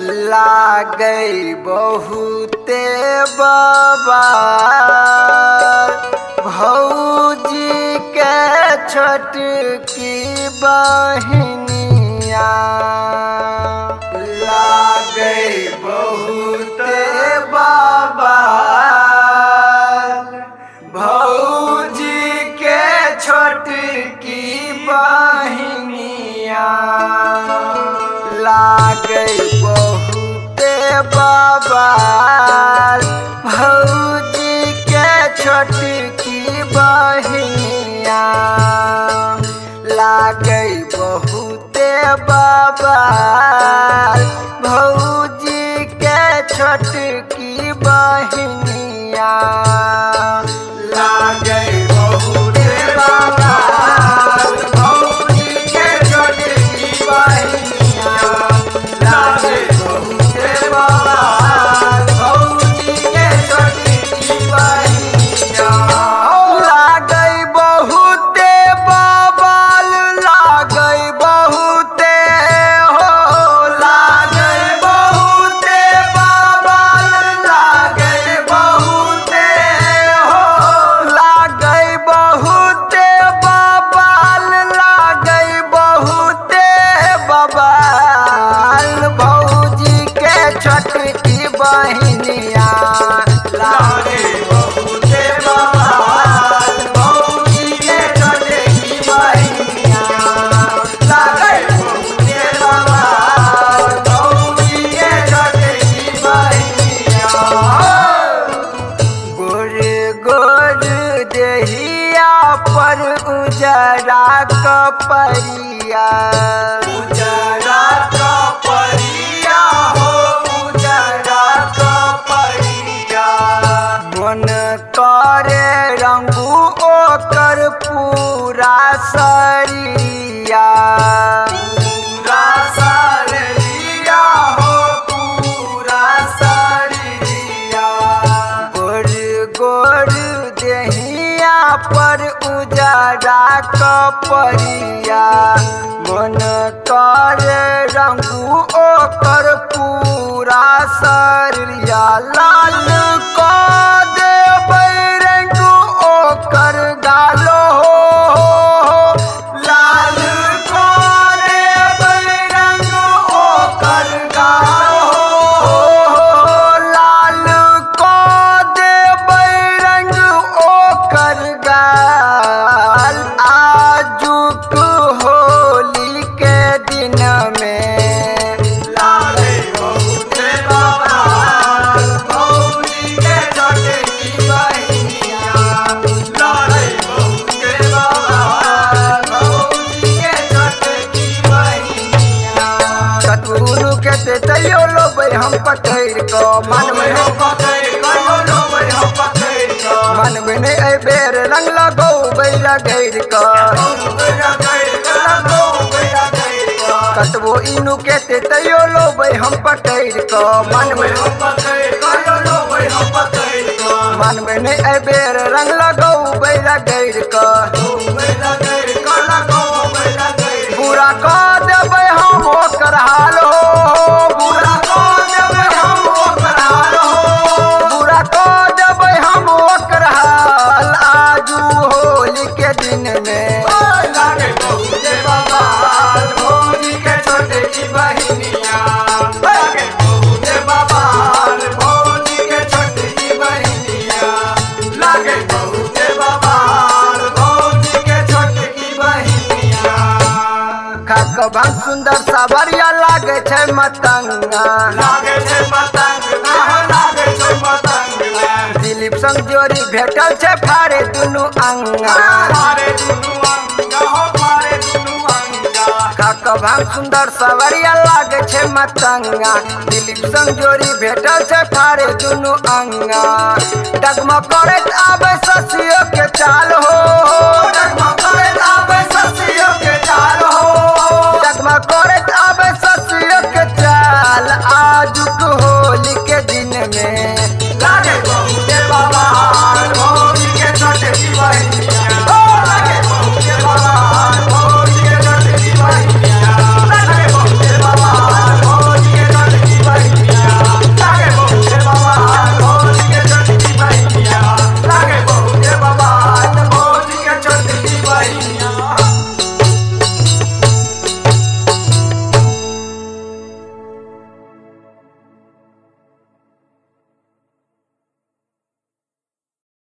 लागई बहुते बवाल भौजी के छोटकी बहिनिया। लागई बहुते बवाल भौजी के छोटकी बहिनिया। लागई बहुते बवाल भौजी के छोटकी बहिनिया। लागई बहुते बवाल भौजी के छोटकी बहिनिया। लागई बहुते बवाल भौजी के छोटकी बहिनिया। लागई बहुते बवाल भौजी के छोटकी बहिनिया। लागई बहुते बवाल लागई बहुते हो। लागई बहुते बवाल लागई बहुते हो। लागई बहुते बवाल लागई बहुते बवाल भौजी के छोटकी बहिनिया। लागई बहुते बवाल भौजी के छोटकी बहिनिया। लागई बहुते बवाल भौजी के छोटकी बहिनिया। गोर गोर देहिया पर उजरा कपरिया। उजरा कपरिया हो उजरा कपरिया। मन करे रंगू ओकर पूरा शरीरिया। पूरा शरीरिया हो पूरा शरीरिया। गोर गोर देहिया पर उजरा कपरिया। मन करे रंगू ओकर पूरा शरीरिया। लाल को देबै रंगू ओकर गालो हो। लाल को देबै रंगू ओकर गालो हो। लाल को देबै रंग ओकर गाल। आजुक होली के दिन में लागई बहुते बवाल भौजी के छोटकी बहिनिया। लागई बहुते बवाल भौजी के छोटकी बहिनिया। कतुनु के तैयो लोबै हम पकड़ क मन में लोबै हम पकड़ क मन में नहीं अइ बेर रंग लगौबै रगड़ क। कतबो इनु के तैयो लोबै हम पकड़ क मन में मन में नहीं अइ बेर रंग लगौबै रगड़ क। बुरा क देबै हम ओकर हाल हो। बुरा क देबै हम ओकर हाल हो। बुरा क देबै हम ओकर हाल। आजू होली के दिन में लागई बहुते बवाल भौजी के छोटकी बहिनिया। लागई बहुते बवाल भौजी के छोटकी बहिनिया। लागई बहुते बवाल भौजी के छोटकी बहिनिया। खाक भांग सुंदर सावरिया लागे छै मतंगा। लागे छै मतंगा लागे छै मतंगा। दिलीप संग जोड़ी भेटल छै फारे दुनू अंगा। फारे दुनू अंगा हो फारे दुनू अंगा। खाक भांग सुंदर सावरिया लागे छै मतंगा। दिलीप संग जोड़ी भेटल छै फारे दुनू अंगा। डगमग करैत आबै ससियो के चाल हो। डगमग करैत आबै ससियो के चाल हो। डगमग करैत आबै ससियो के चाल। आजुक होली के दिन में